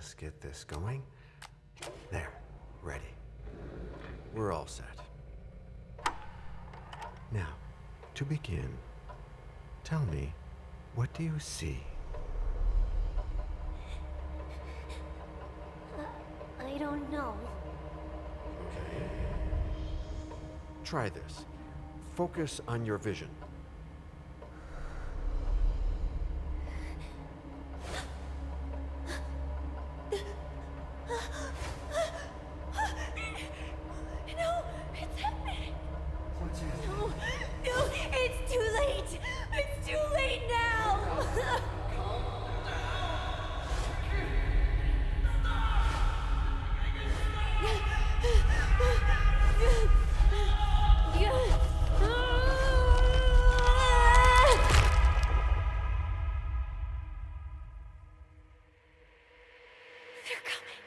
Let's get this going. There, ready. We're all set. Now, to begin, tell me, what do you see? I don't know. Okay. Try this. Focus on your vision. No, it's happening. What's happening? No, it's too late. It's too late now. They're coming.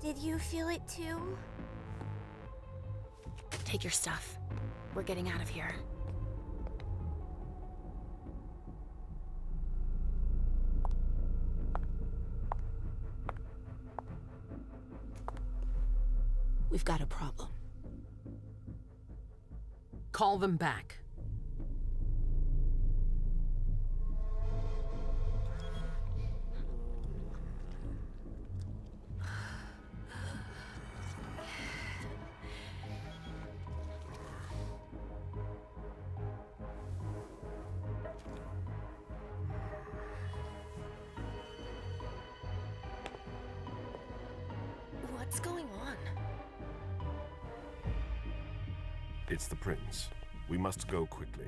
Did you feel it too? Take your stuff. We're getting out of here. We've got a problem. Call them back. What's going on? It's the prince. We must go quickly.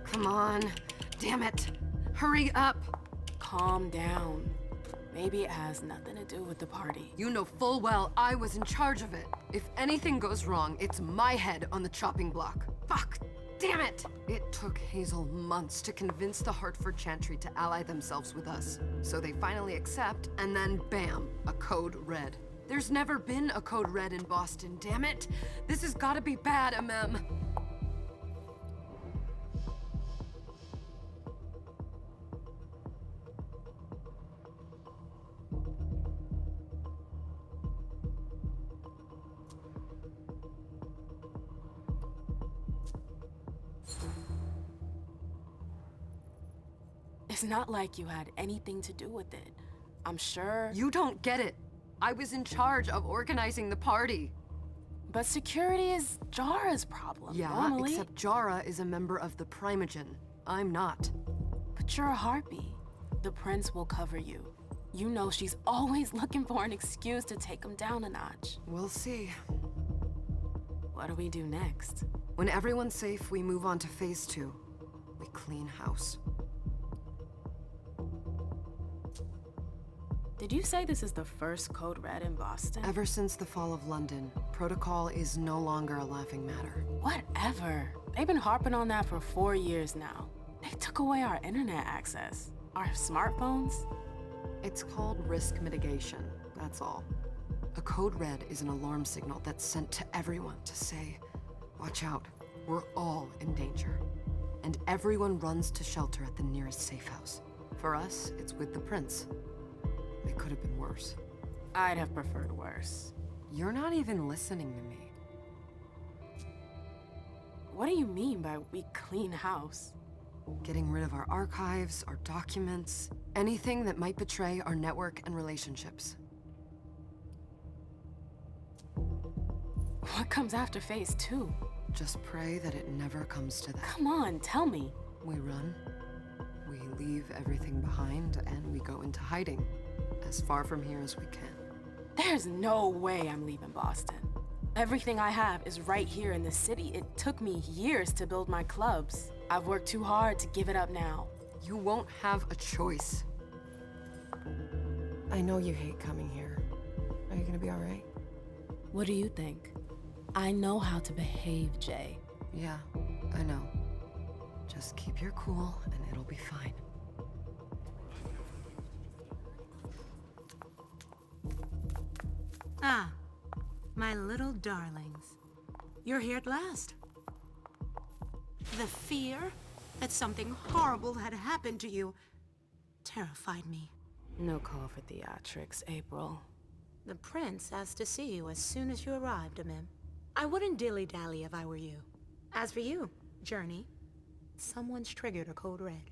Come on. Damn it. Hurry up. Calm down. Maybe it has nothing to do with the party. You know full well I was in charge of it. If anything goes wrong, it's my head on the chopping block. Fuck! Damn it! It took Hazel months to convince the Hartford Chantry to ally themselves with us. So they finally accept, and then bam, a code red. There's never been a code red in Boston, damn it! This has gotta be bad, MM. It's not like you had anything to do with it. I'm sure. You don't get it. I was in charge of organizing the party. But security is Jara's problem. Yeah, normally. except Jara is a member of the Primogen. I'm not. But you're a harpy. The prince will cover you. You know she's always looking for an excuse to take him down a notch. We'll see. What do we do next? When everyone's safe, we move on to phase 2. We clean house. Did you say this is the first code red in Boston? Ever since the fall of London, protocol is no longer a laughing matter. Whatever. They've been harping on that for 4 years now. They took away our internet access. Our smartphones. It's called risk mitigation, that's all. A code red is an alarm signal that's sent to everyone to say, watch out, we're all in danger. And everyone runs to shelter at the nearest safe house. For us, it's with the prince. It could have been worse. I'd have preferred worse. You're not even listening to me. What do you mean by we clean house? Getting rid of our archives, our documents, anything that might betray our network and relationships. What comes after phase 2? Just pray that it never comes to that. Come on, tell me. We run, We leave everything behind and we go into hiding, as far from here as we can. There's no way I'm leaving Boston. Everything I have is right here in the city. It took me years to build my clubs. I've worked too hard to give it up now. You won't have a choice. I know you hate coming here. Are you gonna be all right? What do you think? I know how to behave, Jay. Yeah, I know. Just keep your cool and it'll be fine. Ah, my little darlings. You're here at last. The fear that something horrible had happened to you terrified me. No call for theatrics, April. The prince asked to see you as soon as you arrived, Amim. I wouldn't dilly-dally if I were you. As for you, Journey, someone's triggered a code red.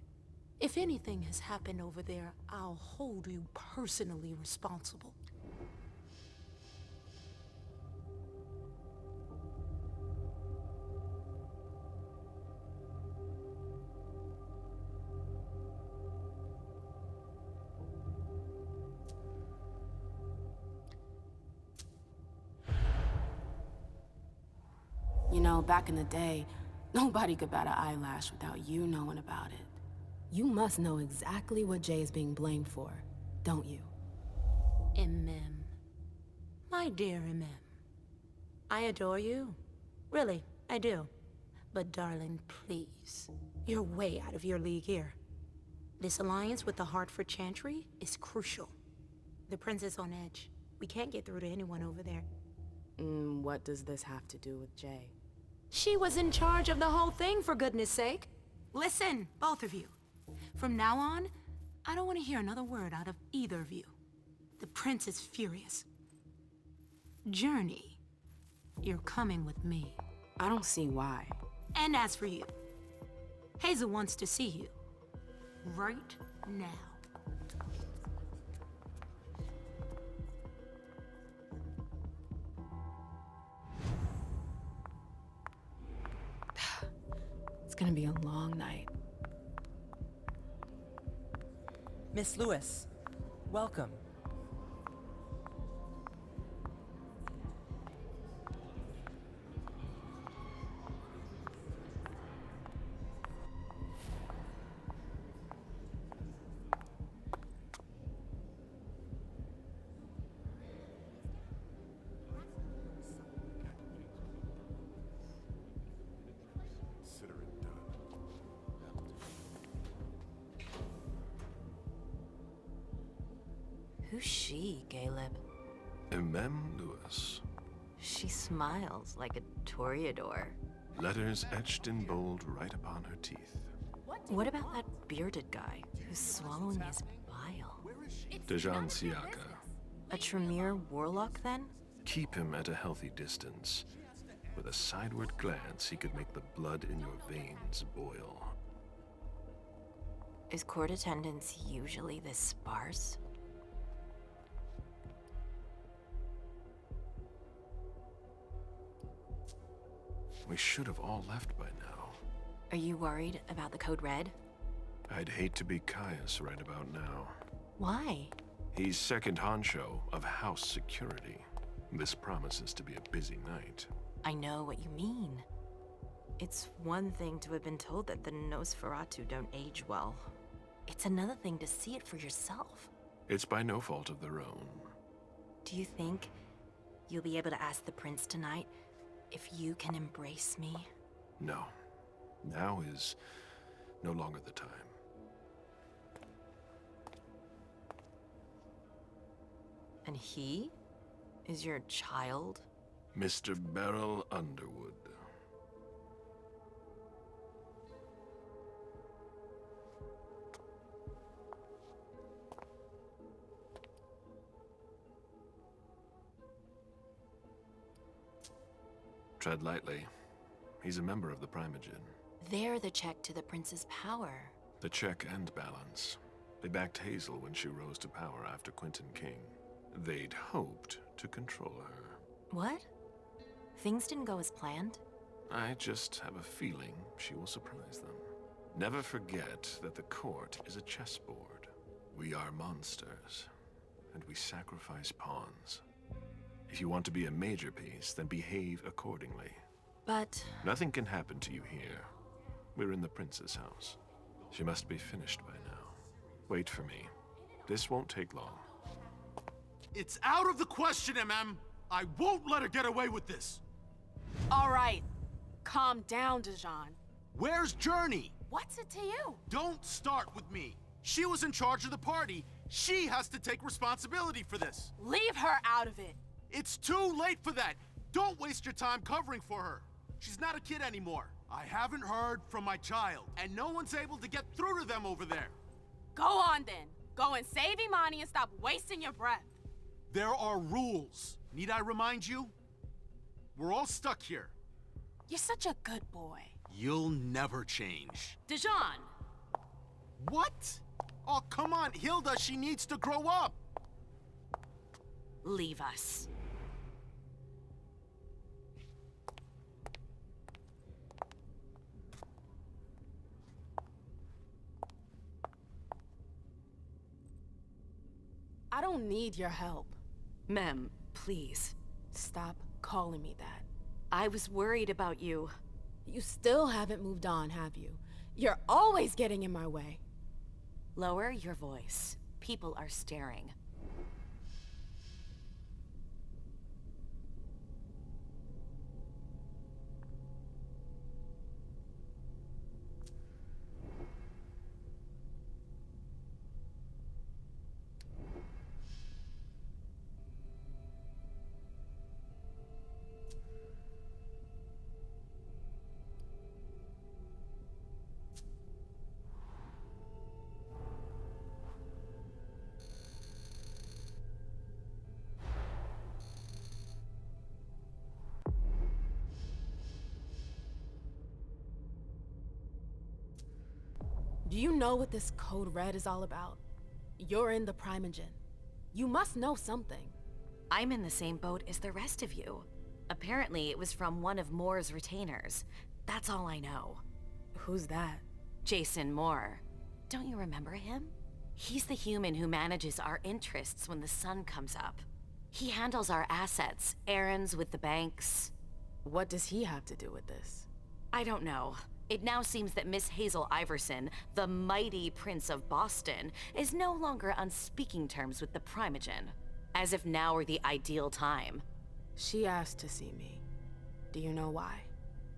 If anything has happened over there, I'll hold you personally responsible. You know, back in the day, nobody could bat an eyelash without you knowing about it. You must know exactly what Jay is being blamed for, don't you? Imem. My dear Imem. I adore you. Really, I do. But darling, please. You're way out of your league here. This alliance with the Hartford Chantry is crucial. The prince is on edge. We can't get through to anyone over there. What does this have to do with Jay? She was in charge of the whole thing, for goodness sake. Listen, both of you. From now on, I don't want to hear another word out of either of you. The prince is furious. Journey, you're coming with me. I don't see why. And as for you, Hazel wants to see you. Right now. It's gonna be a long night. Miss Lewis, welcome. Consider it done. Who's she, Caleb? Emem Lewis. She smiles like a toreador. Letters etched in bold right upon her teeth. What about that bearded guy who's swallowing his bile? Dejan Siaka. A Tremere warlock, then? Keep him at a healthy distance. With a sideward glance, he could make the blood in your veins boil. Is court attendance usually this sparse? We should have all left by now. Are you worried about the Code Red? I'd hate to be Caius right about now. Why? He's second honcho of house security. This promises to be a busy night. I know what you mean. It's one thing to have been told that the Nosferatu don't age well. It's another thing to see it for yourself. It's by no fault of their own. Do you think you'll be able to ask the prince tonight if you can embrace me? No. Now is no longer the time. And he is your child? Mr. Beryl Underwood. Tread lightly. He's a member of the Primogen. They're the check to the prince's power. The check and balance. They backed Hazel when she rose to power after Quentin King. They'd hoped to control her. What? Things didn't go as planned? I just have a feeling she will surprise them. Never forget that the court is a chessboard. We are monsters, and we sacrifice pawns. If you want to be a major piece, then behave accordingly. But Nothing can happen to you here. We're in the prince's house. She must be finished by now. Wait for me. This won't take long. It's out of the question, MM! I won't let her get away with this! All right, calm down, Dijon. Where's Journey? What's it to you? Don't start with me. She was in charge of the party. She has to take responsibility for this. Leave her out of it. It's too late for that. Don't waste your time covering for her. She's not a kid anymore. I haven't heard from my child, and no one's able to get through to them over there. Go on then. Go and save Imani and stop wasting your breath. There are rules. Need I remind you? We're all stuck here. You're such a good boy. You'll never change. Dijon! What? Oh, come on, Hilda, she needs to grow up. leave us. I don't need your help. Mem, please. Stop calling me that. I was worried about you. You still haven't moved on, have you? You're always getting in my way. Lower your voice. People are staring. Do you know what this Code Red is all about? You're in the Primogen. You must know something. I'm in the same boat as the rest of you. Apparently, it was from one of Moore's retainers. That's all I know. Who's that? Jason Moore. Don't you remember him? He's the human who manages our interests when the sun comes up. He handles our assets, errands with the banks. What does he have to do with this? I don't know. It now seems that Miss Hazel Iverson, the mighty Prince of Boston, is no longer on speaking terms with the Primogen. As if now were the ideal time. She asked to see me. Do you know why?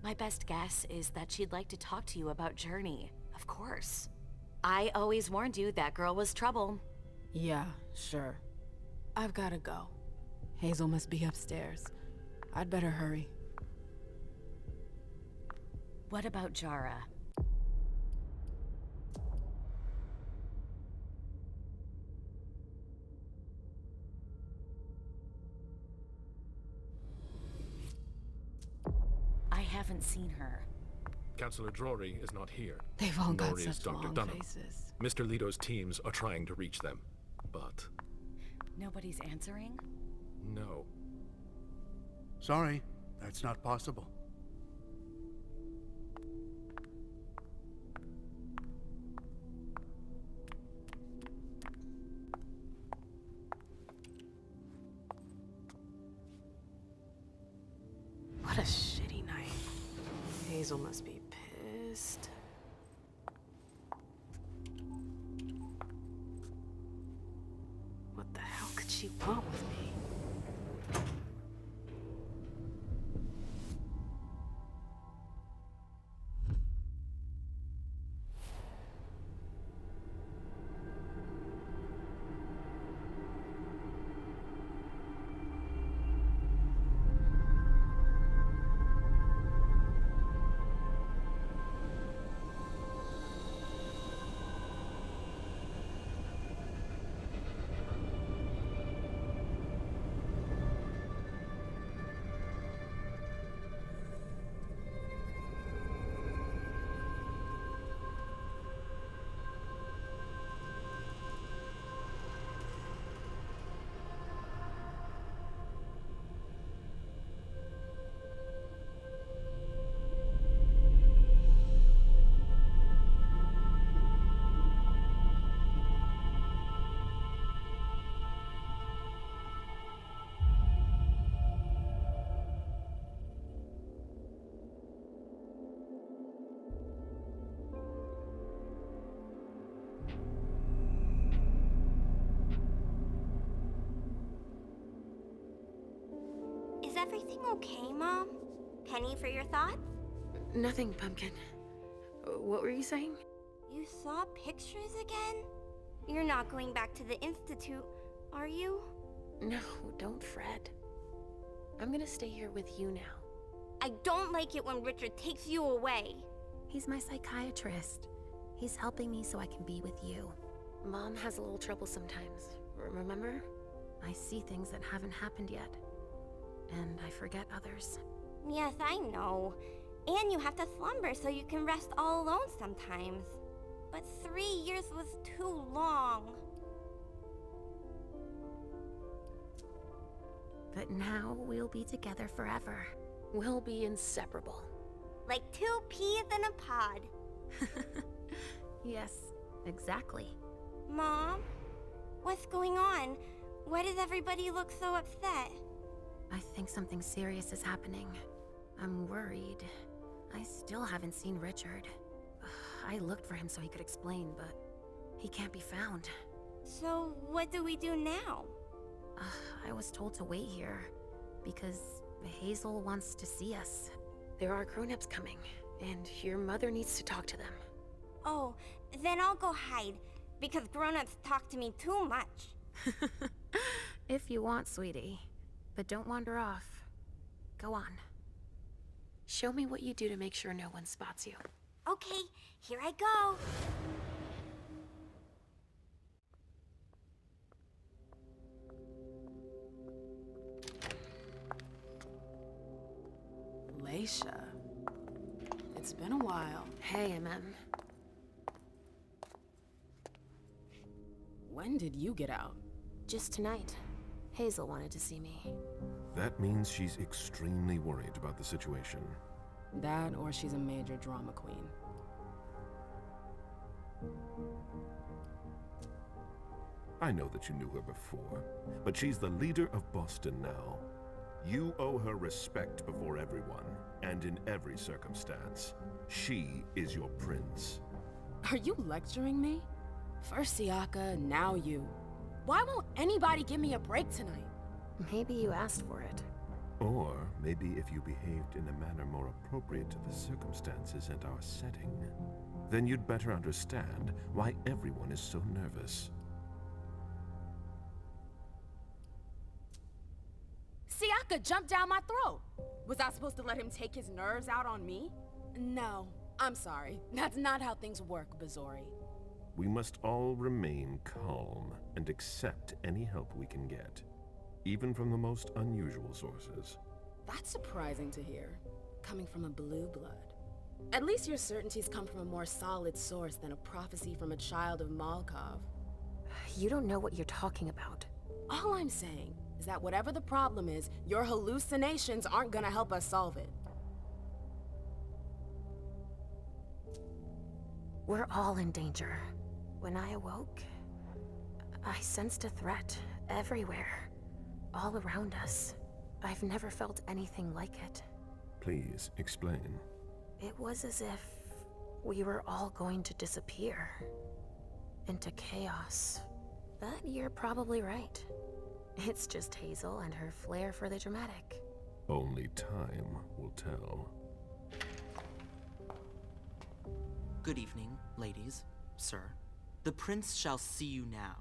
My best guess is that she'd like to talk to you about Journey, of course. I always warned you that girl was trouble. Yeah, sure. I've gotta go. Hazel must be upstairs. I'd better hurry. What about Jara? I haven't seen her. Councillor Drury is not here. They've all got Nor is such Dr. long Dunham. faces. Mr. Leto's teams are trying to reach them, but Nobody's answering? no. Sorry, that's not possible. What a shitty night. Hazel must be pissed. What the hell could she want with me? everything okay, Mom? Penny for your thoughts? Nothing, Pumpkin. What were you saying? You saw pictures again? You're not going back to the Institute, are you? No, don't fret. I'm gonna stay here with you now. I don't like it when Richard takes you away. He's my psychiatrist. He's helping me so I can be with you. Mom has a little trouble sometimes, remember? I see things that haven't happened yet. And I forget others. Yes, I know. And you have to slumber so you can rest all alone sometimes. But 3 years was too long. But now we'll be together forever. We'll be inseparable. Like 2 peas in a pod. Yes, exactly. Mom? What's going on? Why does everybody look so upset? I think something serious is happening. I'm worried. I still haven't seen Richard. I looked for him so he could explain, but he can't be found. So what do we do now? I was told to wait here because Hazel wants to see us. There are grown-ups coming, and your mother needs to talk to them. Oh, then I'll go hide, because grown-ups talk to me too much. If you want, sweetie. But don't wander off. Go on. Show me what you do to make sure no one spots you. Okay, here I go. Leisha. It's been a while. Hey, MM. When did you get out? Just tonight. Hazel wanted to see me. That means she's extremely worried about the situation. That, or she's a major drama queen. I know that you knew her before, but she's the leader of Boston now. You owe her respect before everyone, and in every circumstance. She is your prince. Are you lecturing me? First Siaka, now you. Why won't anybody give me a break tonight? Maybe you asked for it. Or maybe if you behaved in a manner more appropriate to the circumstances and our setting, then you'd better understand why everyone is so nervous. Siaka jumped down my throat. Was I supposed to let him take his nerves out on me? No, I'm sorry. That's not how things work, Bazori. We must all remain calm and accept any help we can get, even from the most unusual sources. That's surprising to hear, coming from a blue blood. At least your certainties come from a more solid source than a prophecy from a child of Malkov. You don't know what you're talking about. All I'm saying is that whatever the problem is, your hallucinations aren't gonna help us solve it. We're all in danger. When I awoke, I sensed a threat everywhere, all around us. I've never felt anything like it. Please explain. It was as if we were all going to disappear into chaos. But you're probably right. It's just Hazel and her flair for the dramatic. Only time will tell. Good evening, ladies, sir. The prince shall see you now.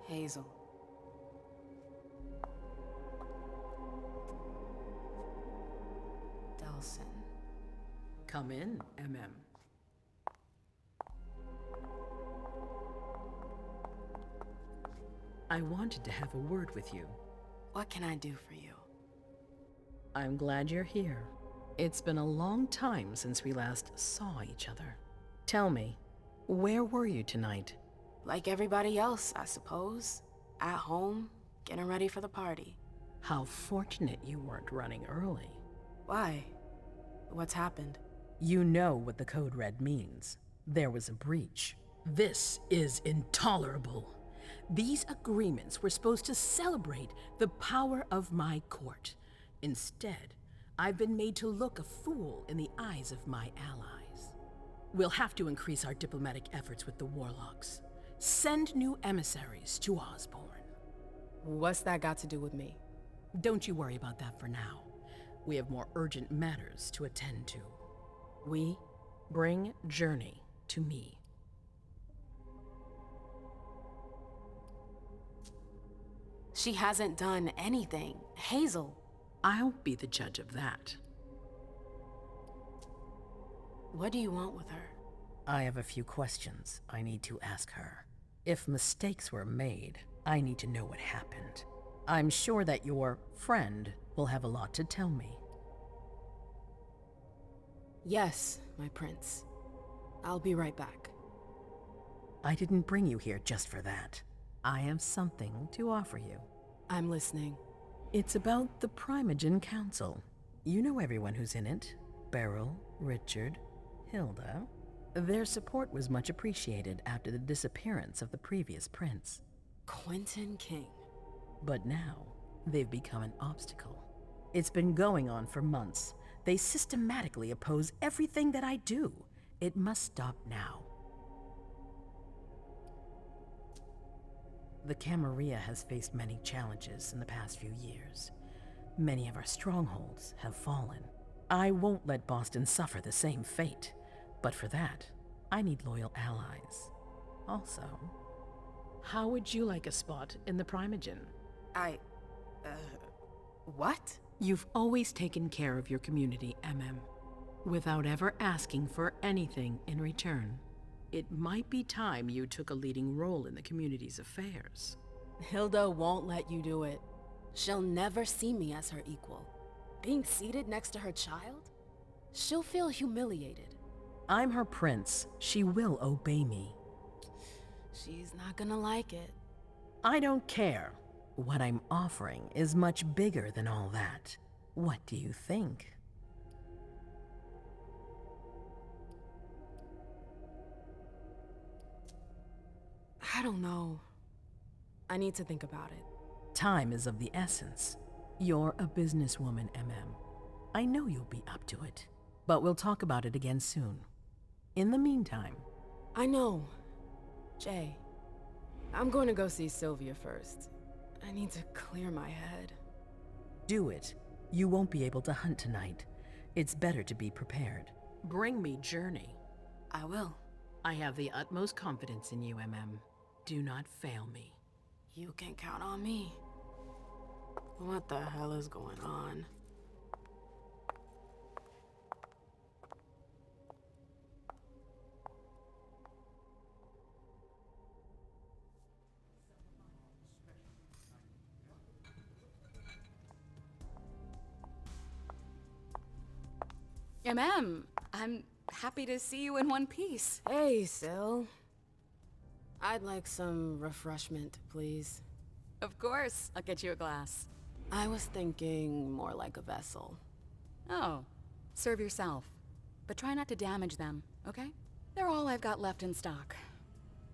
Hazel. Delson. Come in, MM. I wanted to have a word with you. What can I do for you? I'm glad you're here. It's been a long time since we last saw each other. Tell me, where were you tonight? Like everybody else, I suppose. At home, getting ready for the party. How fortunate you weren't running early. Why? What's happened? You know what the Code Red means. There was a breach. This is intolerable. These agreements were supposed to celebrate the power of my court. Instead, I've been made to look a fool in the eyes of my allies. We'll have to increase our diplomatic efforts with the Warlocks. Send new emissaries to Osborne. What's that got to do with me? Don't you worry about that for now. We have more urgent matters to attend to. We bring Journey to me. She hasn't done anything. Hazel. I'll be the judge of that. What do you want with her? I have a few questions I need to ask her. If mistakes were made, I need to know what happened. I'm sure that your friend will have a lot to tell me. Yes, my prince. I'll be right back. I didn't bring you here just for that. I have something to offer you. I'm listening. It's about the Primogen Council. You know everyone who's in it. Beryl, Richard, Hilda. Their support was much appreciated after the disappearance of the previous prince. Quentin King. But now, they've become an obstacle. It's been going on for months. They systematically oppose everything that I do. It must stop now. The Camarilla has faced many challenges in the past few years. Many of our strongholds have fallen. I won't let Boston suffer the same fate. But for that, I need loyal allies. Also, how would you like a spot in the Primogen? What? You've always taken care of your community, without ever asking for anything in return. It might be time you took a leading role in the community's affairs. Hilda won't let you do it. She'll never see me as her equal. Being seated next to her child? She'll feel humiliated. I'm her prince. She will obey me. She's not gonna like it. I don't care. What I'm offering is much bigger than all that. What do you think? I don't know. I need to think about it. Time is of the essence. You're a businesswoman, I know you'll be up to it. But we'll talk about it again soon. In the meantime... I know. Jay, I'm going to go see Sylvia first. I need to clear my head. Do it. You won't be able to hunt tonight. It's better to be prepared. Bring me Journey. I will. I have the utmost confidence in you, Do not fail me. You can count on me. What the hell is going on? I'm happy to see you in one piece. Hey, Syl. I'd like some refreshment, please. Of course, I'll get you a glass. I was thinking more like a vessel. Oh, serve yourself. But try not to damage them, okay? They're all I've got left in stock.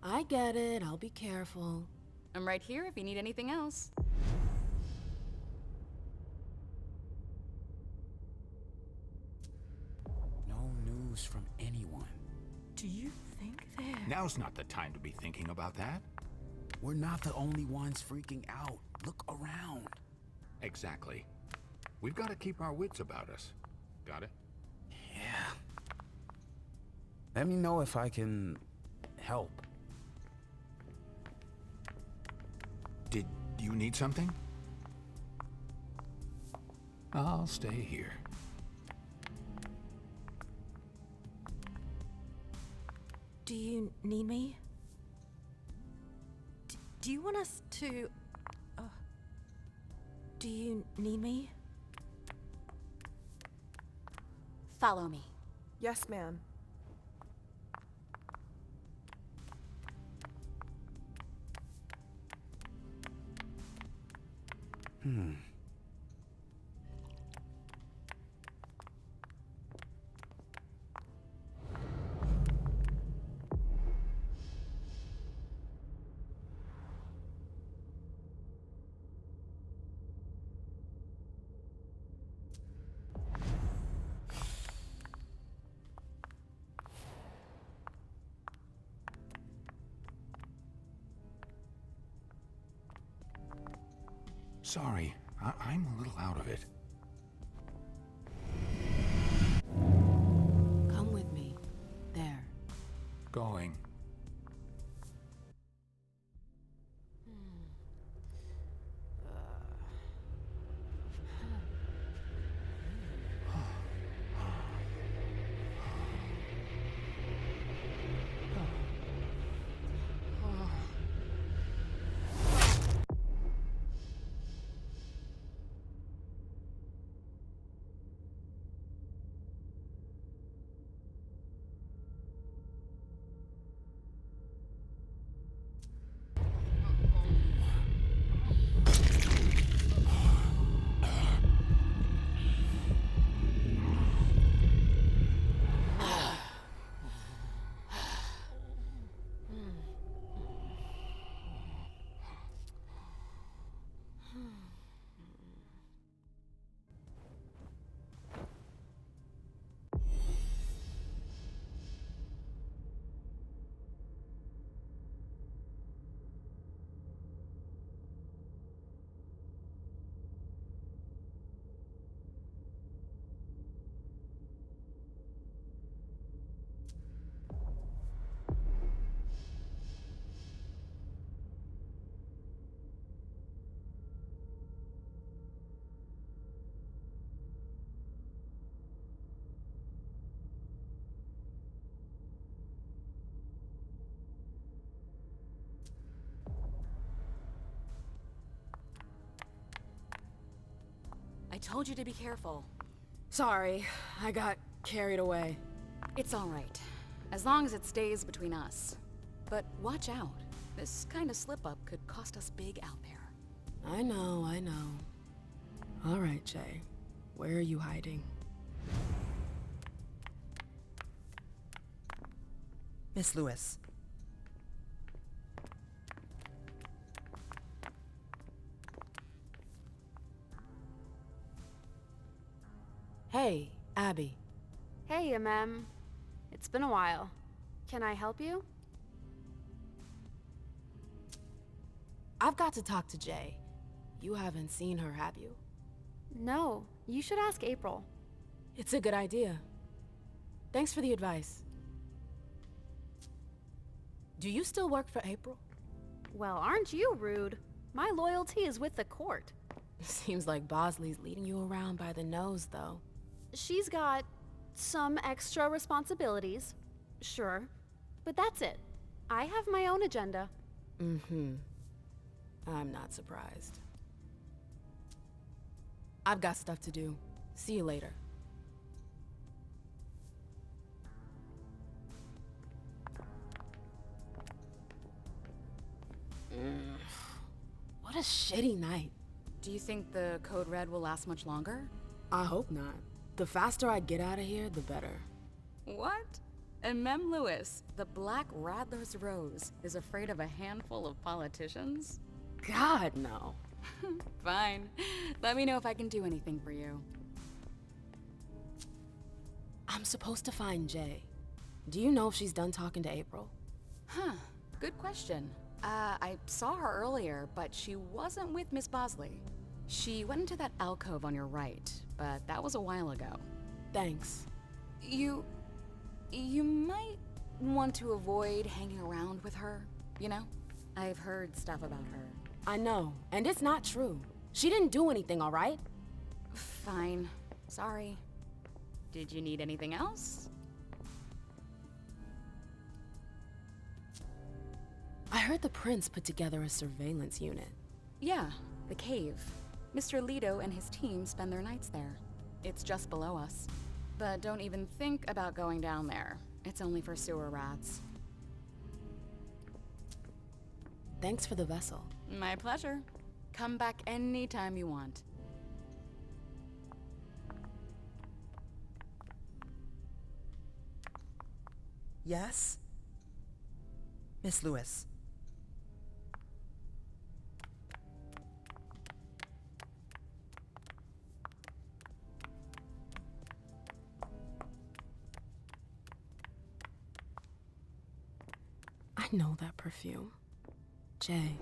I get it, I'll be careful. I'm right here if you need anything else. No news from anyone. Do you think they're... Now's not the time to be thinking about that. We're not the only ones freaking out. Look around. Exactly. We've got to keep our wits about us. Got it? Yeah. Let me know if I can help. Did you need something? I'll stay here. Do you need me? Do you want us to... do you need me? Follow me. Yes, ma'am. Sorry, I'm a little out of it. Come with me. There. Going. I told you to be careful. Sorry, I got carried away. It's all right, as long as it stays between us. But watch out. This kind of slip-up could cost us big out there. I know. All right, Jay. Where are you hiding? Miss Lewis. Hey, Abby. Hey, Mem. It's been a while. Can I help you? I've got to talk to Jay. You haven't seen her, have you? No, you should ask April. It's a good idea. Thanks for the advice. Do you still work for April? Well, aren't you rude? My loyalty is with the court. Seems like Bosley's leading you around by the nose, though. She's got some extra responsibilities, sure, but that's it. I have my own agenda. I'm not surprised. I've got stuff to do. See you later. What a shitty night. Do you think the Code Red will last much longer? I hope not. The faster I get out of here, the better. What? And Mem Lewis, the Black Rattler's Rose, is afraid of a handful of politicians? God, no. Fine. Let me know if I can do anything for you. I'm supposed to find Jay. Do you know if she's done talking to April? Huh. Good question. I saw her earlier, but she wasn't with Miss Bosley. She went into that alcove on your right, but that was a while ago. Thanks. You might want to avoid hanging around with her, you know? I've heard stuff about her. I know, and it's not true. She didn't do anything, all right? Fine. Sorry. Did you need anything else? I heard the prince put together a surveillance unit. Yeah, the cave. Mr. Leto and his team spend their nights there. It's just below us. But don't even think about going down there. It's only for sewer rats. Thanks for the vessel. My pleasure. Come back anytime you want. Yes? Miss Lewis. I know that perfume. Jay.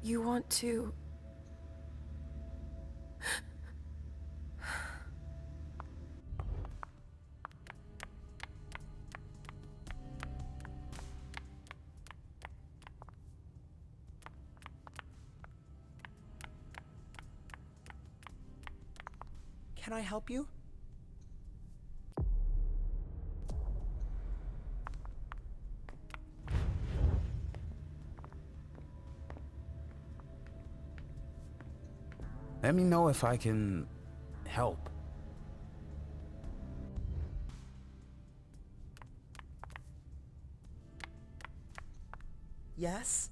You want to... Can I help you? Let me know if I can help. Yes?